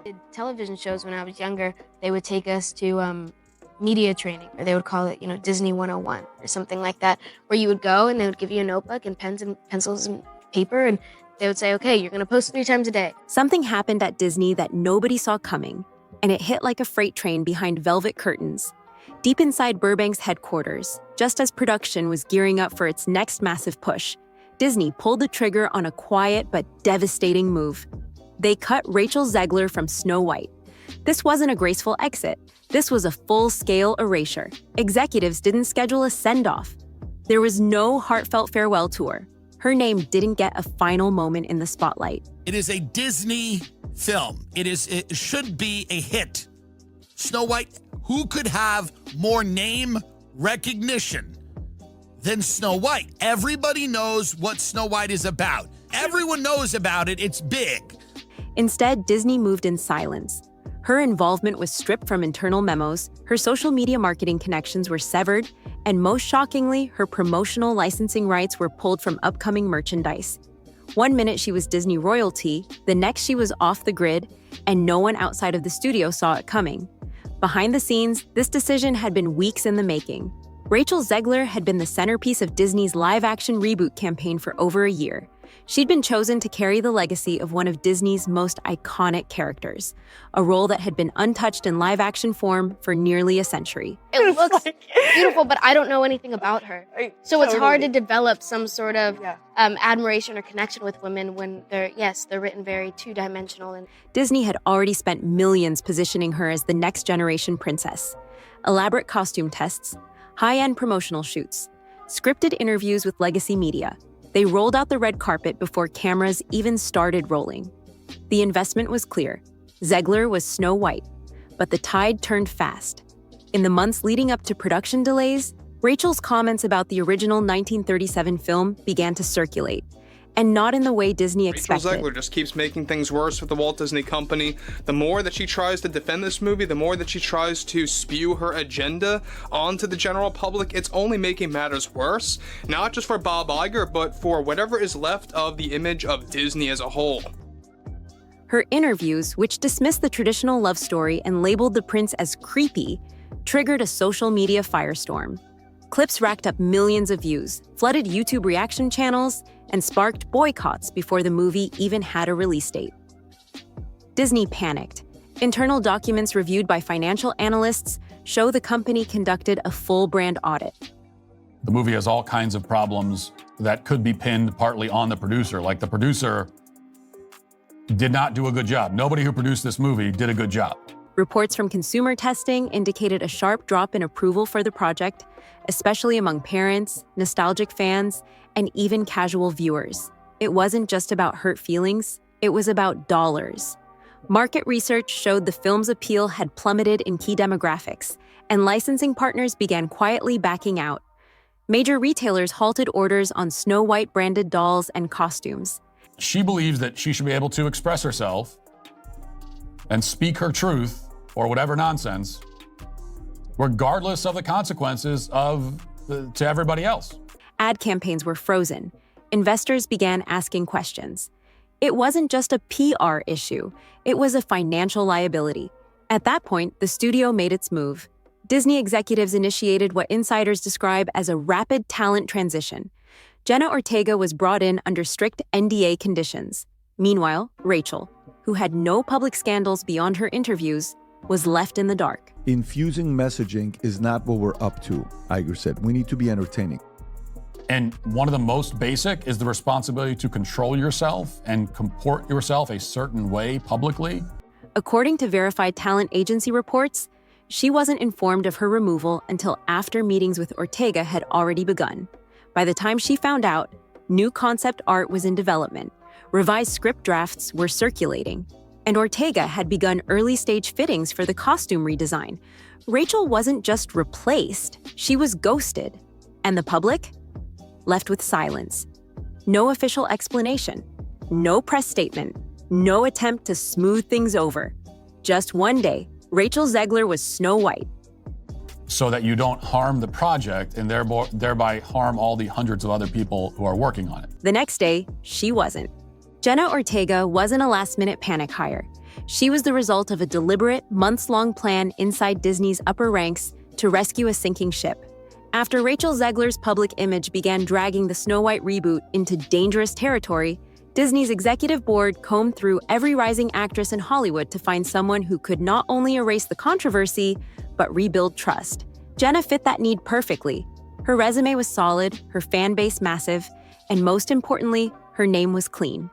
Did television shows when I was younger, they would take us to media training, or they would call it, Disney 101 or something like that, where you would go and they would give you a notebook and pens and pencils and paper, and they would say, okay, you're going to post 3 times a day. Something happened at Disney that nobody saw coming, and it hit like a freight train behind velvet curtains. Deep inside Burbank's headquarters, just as production was gearing up for its next massive push, Disney pulled the trigger on a quiet but devastating move. They cut Rachel Zegler from Snow White. This wasn't a graceful exit. This was a full-scale erasure. Executives didn't schedule a send-off. There was no heartfelt farewell tour. Her name didn't get a final moment in the spotlight. It is a Disney film. It should be a hit. Snow White, who could have more name recognition than Snow White? Everybody knows what Snow White is about. Everyone knows about it. It's big. Instead, Disney moved in silence. Her involvement was stripped from internal memos, her social media marketing connections were severed, and most shockingly, her promotional licensing rights were pulled from upcoming merchandise. One minute she was Disney royalty, the next she was off the grid, and no one outside of the studio saw it coming. Behind the scenes, this decision had been weeks in the making. Rachel Zegler had been the centerpiece of Disney's live-action reboot campaign for over a year. She'd been chosen to carry the legacy of one of Disney's most iconic characters, a role that had been untouched in live-action form for nearly a century. It looks beautiful, but I don't know anything about her. So it's hard to develop some sort of admiration or connection with women when they're written very two-dimensional. And Disney had already spent millions positioning her as the next generation princess. Elaborate costume tests, high-end promotional shoots, scripted interviews with legacy media. They rolled out the red carpet before cameras even started rolling. The investment was clear. Zegler was Snow White, but the tide turned fast. In the months leading up to production delays, Rachel's comments about the original 1937 film began to circulate, and not in the way Disney expected. Rachel Zegler just keeps making things worse with the Walt Disney Company. The more that she tries to defend this movie, the more that she tries to spew her agenda onto the general public, it's only making matters worse, not just for Bob Iger, but for whatever is left of the image of Disney as a whole. Her interviews, which dismissed the traditional love story and labeled the prince as creepy, triggered a social media firestorm. Clips racked up millions of views, flooded YouTube reaction channels, and sparked boycotts before the movie even had a release date. Disney panicked. Internal documents reviewed by financial analysts show the company conducted a full brand audit. The movie has all kinds of problems that could be pinned partly on the producer. Like, the producer did not do a good job. Nobody who produced this movie did a good job. Reports from consumer testing indicated a sharp drop in approval for the project, especially among parents, nostalgic fans, and even casual viewers. It wasn't just about hurt feelings, it was about dollars. Market research showed the film's appeal had plummeted in key demographics, and licensing partners began quietly backing out. Major retailers halted orders on Snow White branded dolls and costumes. She believes that she should be able to express herself and speak her truth, or whatever nonsense, regardless of the consequences to everybody else. Ad campaigns were frozen. Investors began asking questions. It wasn't just a PR issue, it was a financial liability. At that point, the studio made its move. Disney executives initiated what insiders describe as a rapid talent transition. Jenna Ortega was brought in under strict NDA conditions. Meanwhile, Rachel, who had no public scandals beyond her interviews, was left in the dark. Infusing messaging is not what we're up to, Iger said. We need to be entertaining. And one of the most basic is the responsibility to control yourself and comport yourself a certain way publicly. According to verified talent agency reports, she wasn't informed of her removal until after meetings with Ortega had already begun. By the time she found out, new concept art was in development, revised script drafts were circulating, and Ortega had begun early-stage fittings for the costume redesign. Rachel wasn't just replaced, she was ghosted. And the public? Left with silence. No official explanation, no press statement, no attempt to smooth things over. Just one day, Rachel Zegler was Snow White. So that you don't harm the project and thereby harm all the hundreds of other people who are working on it. The next day, she wasn't. Jenna Ortega wasn't a last-minute panic hire. She was the result of a deliberate, months-long plan inside Disney's upper ranks to rescue a sinking ship. After Rachel Zegler's public image began dragging the Snow White reboot into dangerous territory, Disney's executive board combed through every rising actress in Hollywood to find someone who could not only erase the controversy, but rebuild trust. Jenna fit that need perfectly. Her resume was solid, her fan base massive, and most importantly, her name was clean.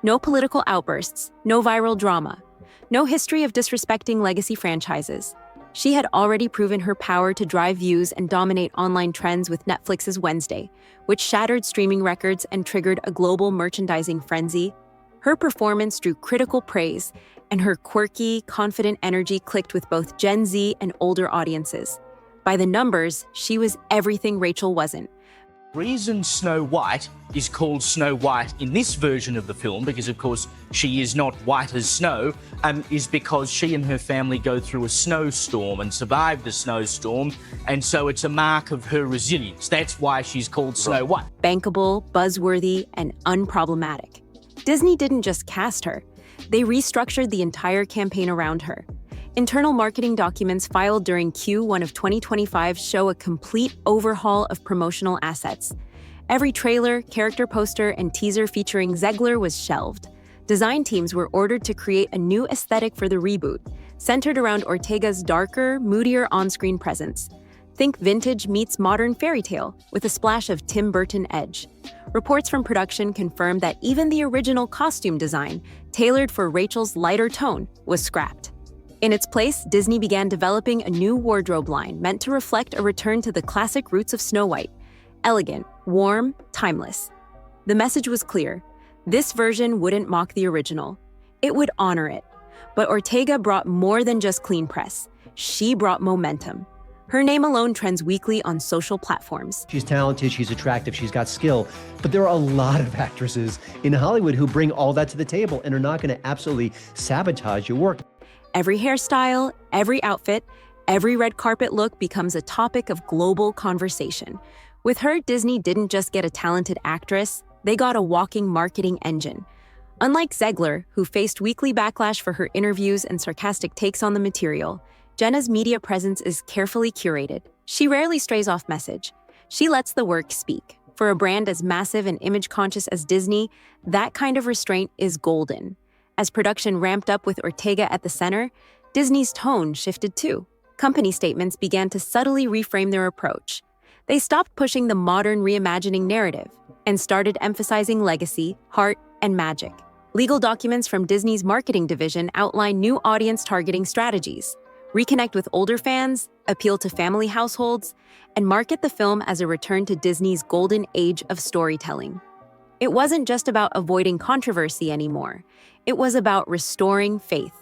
No political outbursts, no viral drama, no history of disrespecting legacy franchises. She had already proven her power to drive views and dominate online trends with Netflix's Wednesday, which shattered streaming records and triggered a global merchandising frenzy. Her performance drew critical praise, and her quirky, confident energy clicked with both Gen Z and older audiences. By the numbers, she was everything Rachel wasn't. Reason Snow White is called Snow White in this version of the film, because of course she is not white as snow, is because she and her family go through a snowstorm and survive the snowstorm, and so it's a mark of her resilience. That's why she's called Snow White. Bankable, buzzworthy, and unproblematic. Disney didn't just cast her, they restructured the entire campaign around her. Internal marketing documents filed during Q1 of 2025 show a complete overhaul of promotional assets. Every trailer, character poster, and teaser featuring Zegler was shelved. Design teams were ordered to create a new aesthetic for the reboot, centered around Ortega's darker, moodier on-screen presence. Think vintage meets modern fairy tale, with a splash of Tim Burton edge. Reports from production confirmed that even the original costume design, tailored for Rachel's lighter tone, was scrapped. In its place, Disney began developing a new wardrobe line meant to reflect a return to the classic roots of Snow White. Elegant, warm, timeless. The message was clear. This version wouldn't mock the original. It would honor it. But Ortega brought more than just clean press. She brought momentum. Her name alone trends weekly on social platforms. She's talented, she's attractive, she's got skill. But there are a lot of actresses in Hollywood who bring all that to the table and are not going to absolutely sabotage your work. Every hairstyle, every outfit, every red carpet look becomes a topic of global conversation. With her, Disney didn't just get a talented actress, they got a walking marketing engine. Unlike Zegler, who faced weekly backlash for her interviews and sarcastic takes on the material, Jenna's media presence is carefully curated. She rarely strays off message. She lets the work speak. For a brand as massive and image-conscious as Disney, that kind of restraint is golden. As production ramped up with Ortega at the center, Disney's tone shifted too. Company statements began to subtly reframe their approach. They stopped pushing the modern reimagining narrative and started emphasizing legacy, heart, and magic. Legal documents from Disney's marketing division outline new audience targeting strategies, reconnect with older fans, appeal to family households, and market the film as a return to Disney's golden age of storytelling. It wasn't just about avoiding controversy anymore. It was about restoring faith.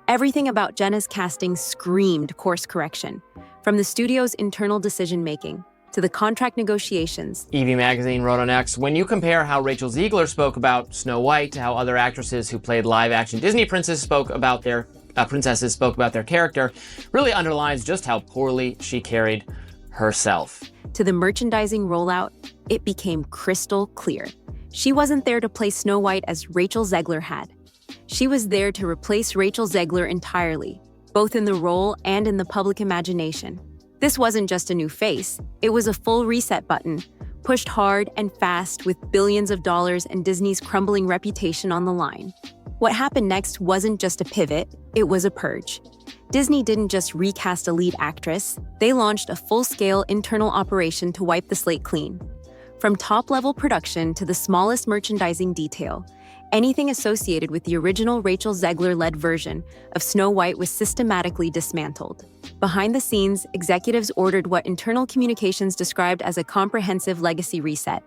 Everything about Jenna's casting screamed course correction, from the studio's internal decision-making to the contract negotiations. EV Magazine wrote on X, when you compare how Rachel Zegler spoke about Snow White to how other actresses who played live-action Disney princesses spoke about their character, really underlines just how poorly she carried herself. To the merchandising rollout, it became crystal clear. She wasn't there to play Snow White as Rachel Zegler had. She was there to replace Rachel Zegler entirely, both in the role and in the public imagination. This wasn't just a new face, it was a full reset button, pushed hard and fast with billions of dollars and Disney's crumbling reputation on the line. What happened next wasn't just a pivot, it was a purge. Disney didn't just recast a lead actress, they launched a full-scale internal operation to wipe the slate clean. From top-level production to the smallest merchandising detail, anything associated with the original Rachel Zegler-led version of Snow White was systematically dismantled. Behind the scenes, executives ordered what internal communications described as a comprehensive legacy reset.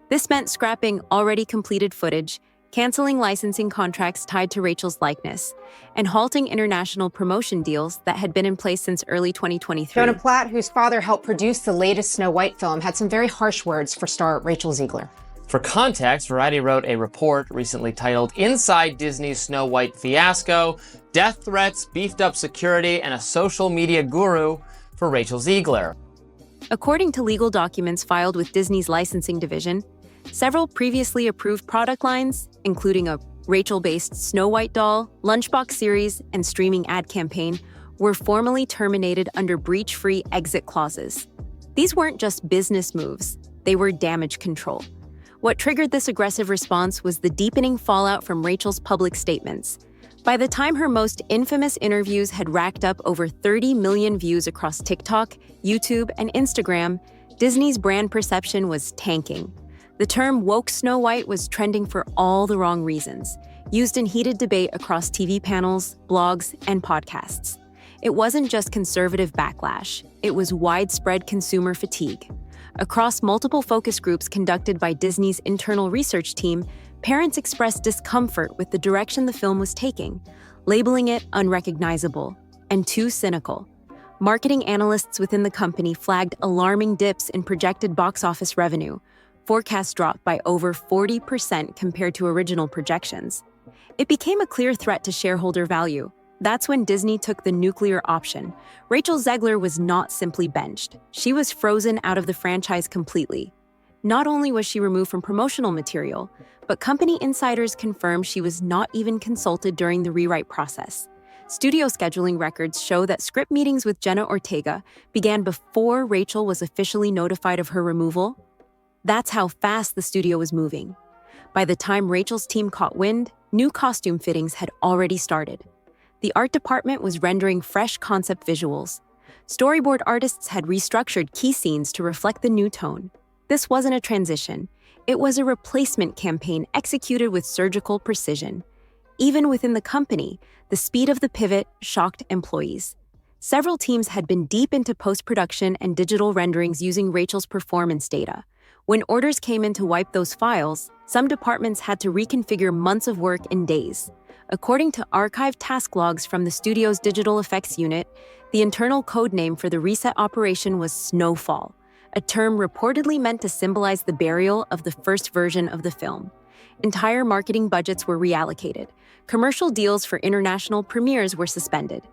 This meant scrapping already completed footage, canceling licensing contracts tied to Rachel's likeness, and halting international promotion deals that had been in place since early 2023. Jonah Platt, whose father helped produce the latest Snow White film, had some very harsh words for star Rachel Zegler. For context, Variety wrote a report recently titled Inside Disney's Snow White Fiasco, Death Threats, Beefed Up Security, and a Social Media Guru for Rachel Zegler. According to legal documents filed with Disney's licensing division, Several previously approved product lines, including a Rachel-based Snow White doll, lunchbox series, and streaming ad campaign, were formally terminated under breach-free exit clauses. These weren't just business moves, they were damage control. What triggered this aggressive response was the deepening fallout from Rachel's public statements. By the time her most infamous interviews had racked up over 30 million views across TikTok, YouTube, and Instagram, Disney's brand perception was tanking. The term woke Snow White was trending for all the wrong reasons, used in heated debate across TV panels, blogs, and podcasts. It wasn't just conservative backlash, it was widespread consumer fatigue. Across multiple focus groups conducted by Disney's internal research team, parents expressed discomfort with the direction the film was taking, labeling it unrecognizable and too cynical. Marketing analysts within the company flagged alarming dips in projected box office revenue. Forecasts dropped by over 40% compared to original projections. It became a clear threat to shareholder value. That's when Disney took the nuclear option. Rachel Zegler was not simply benched. She was frozen out of the franchise completely. Not only was she removed from promotional material, but company insiders confirmed she was not even consulted during the rewrite process. Studio scheduling records show that script meetings with Jenna Ortega began before Rachel was officially notified of her removal. That's how fast the studio was moving. By the time Rachel's team caught wind, new costume fittings had already started. The art department was rendering fresh concept visuals. Storyboard artists had restructured key scenes to reflect the new tone. This wasn't a transition. It was a replacement campaign executed with surgical precision. Even within the company, the speed of the pivot shocked employees. Several teams had been deep into post-production and digital renderings using Rachel's performance data. When orders came in to wipe those files, some departments had to reconfigure months of work in days. According to archived task logs from the studio's digital effects unit, the internal code name for the reset operation was Snowfall, a term reportedly meant to symbolize the burial of the first version of the film. Entire marketing budgets were reallocated. Commercial deals for international premieres were suspended.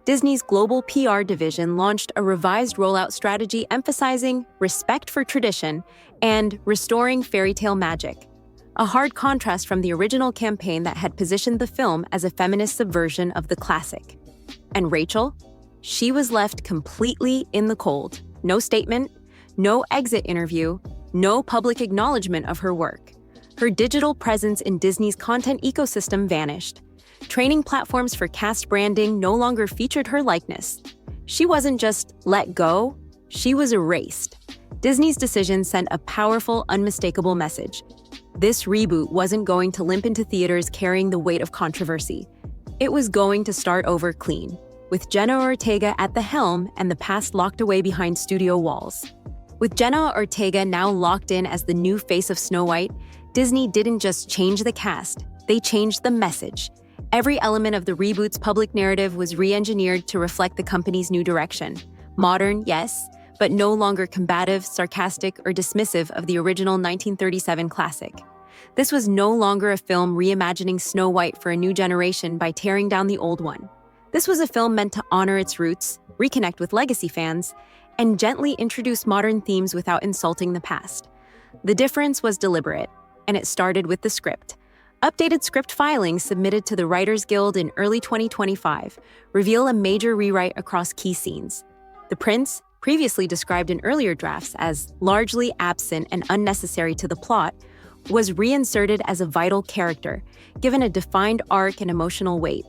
Disney's global PR division launched a revised rollout strategy emphasizing respect for tradition and restoring fairy tale magic. A hard contrast from the original campaign that had positioned the film as a feminist subversion of the classic. And Rachel? She was left completely in the cold. No statement, no exit interview, no public acknowledgement of her work. Her digital presence in Disney's content ecosystem vanished. Training platforms for cast branding no longer featured her likeness. She wasn't just let go, she was erased. Disney's decision sent a powerful, unmistakable message. This reboot wasn't going to limp into theaters carrying the weight of controversy. It was going to start over clean, with Jenna Ortega at the helm and the past locked away behind studio walls. With Jenna Ortega now locked in as the new face of Snow White, Disney didn't just change the cast, they changed the message. Every element of the reboot's public narrative was re-engineered to reflect the company's new direction. Modern, yes, but no longer combative, sarcastic, or dismissive of the original 1937 classic. This was no longer a film reimagining Snow White for a new generation by tearing down the old one. This was a film meant to honor its roots, reconnect with legacy fans, and gently introduce modern themes without insulting the past. The difference was deliberate, and it started with the script. Updated script filings submitted to the Writers Guild in early 2025 reveal a major rewrite across key scenes. The prince, previously described in earlier drafts as largely absent and unnecessary to the plot, was reinserted as a vital character, given a defined arc and emotional weight.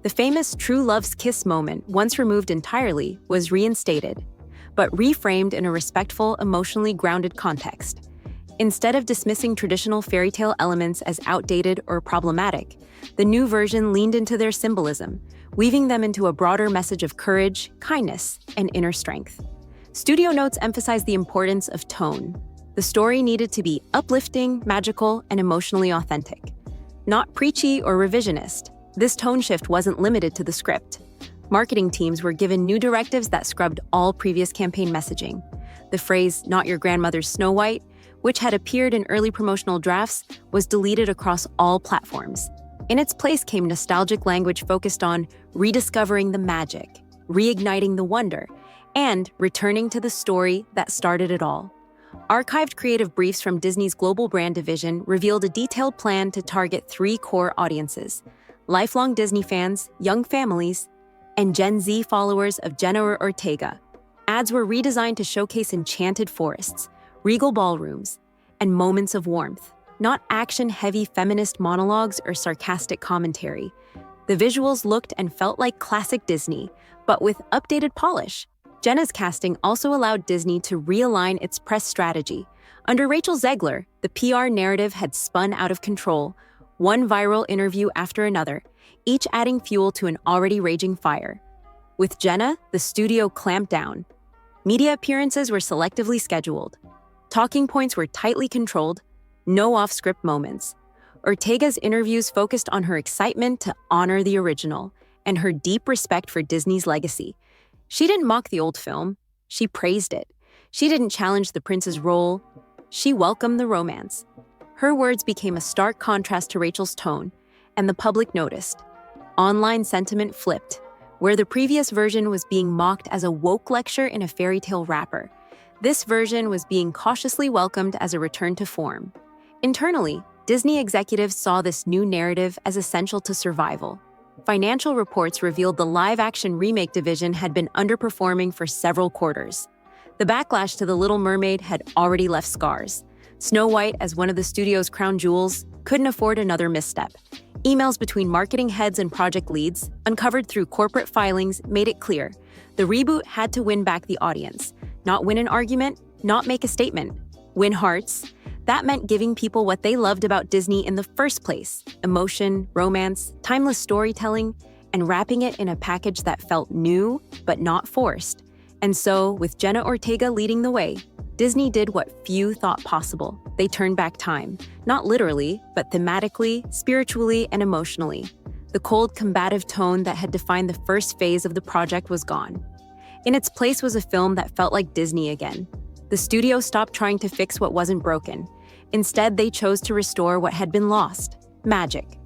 The famous true love's kiss moment, once removed entirely, was reinstated, but reframed in a respectful, emotionally grounded context. Instead of dismissing traditional fairy tale elements as outdated or problematic, the new version leaned into their symbolism, weaving them into a broader message of courage, kindness, and inner strength. Studio notes emphasize the importance of tone. The story needed to be uplifting, magical, and emotionally authentic. Not preachy or revisionist, this tone shift wasn't limited to the script. Marketing teams were given new directives that scrubbed all previous campaign messaging. The phrase, "not your grandmother's Snow White," which had appeared in early promotional drafts, was deleted across all platforms. In its place came nostalgic language focused on rediscovering the magic, reigniting the wonder, and returning to the story that started it all. Archived creative briefs from Disney's global brand division revealed a detailed plan to target 3 core audiences: lifelong Disney fans, young families, and Gen Z followers of Jenna Ortega. Ads were redesigned to showcase enchanted forests, regal ballrooms, and moments of warmth, not action-heavy feminist monologues or sarcastic commentary. The visuals looked and felt like classic Disney, but with updated polish. Jenna's casting also allowed Disney to realign its press strategy. Under Rachel Zegler, the PR narrative had spun out of control, one viral interview after another, each adding fuel to an already raging fire. With Jenna, the studio clamped down. Media appearances were selectively scheduled. Talking points were tightly controlled, no off-script moments. Ortega's interviews focused on her excitement to honor the original and her deep respect for Disney's legacy. She didn't mock the old film, she praised it. She didn't challenge the prince's role, she welcomed the romance. Her words became a stark contrast to Rachel's tone, and the public noticed. Online sentiment flipped, where the previous version was being mocked as a woke lecture in a fairy tale wrapper. This version was being cautiously welcomed as a return to form. Internally, Disney executives saw this new narrative as essential to survival. Financial reports revealed the live-action remake division had been underperforming for several quarters. The backlash to The Little Mermaid had already left scars. Snow White, as one of the studio's crown jewels, couldn't afford another misstep. Emails between marketing heads and project leads, uncovered through corporate filings, made it clear. The reboot had to win back the audience. Not win an argument, not make a statement. Win hearts. That meant giving people what they loved about Disney in the first place: emotion, romance, timeless storytelling, and wrapping it in a package that felt new, but not forced. And so, with Jenna Ortega leading the way, Disney did what few thought possible. They turned back time, not literally, but thematically, spiritually, and emotionally. The cold, combative tone that had defined the first phase of the project was gone. In its place was a film that felt like Disney again. The studio stopped trying to fix what wasn't broken. Instead, they chose to restore what had been lost: magic.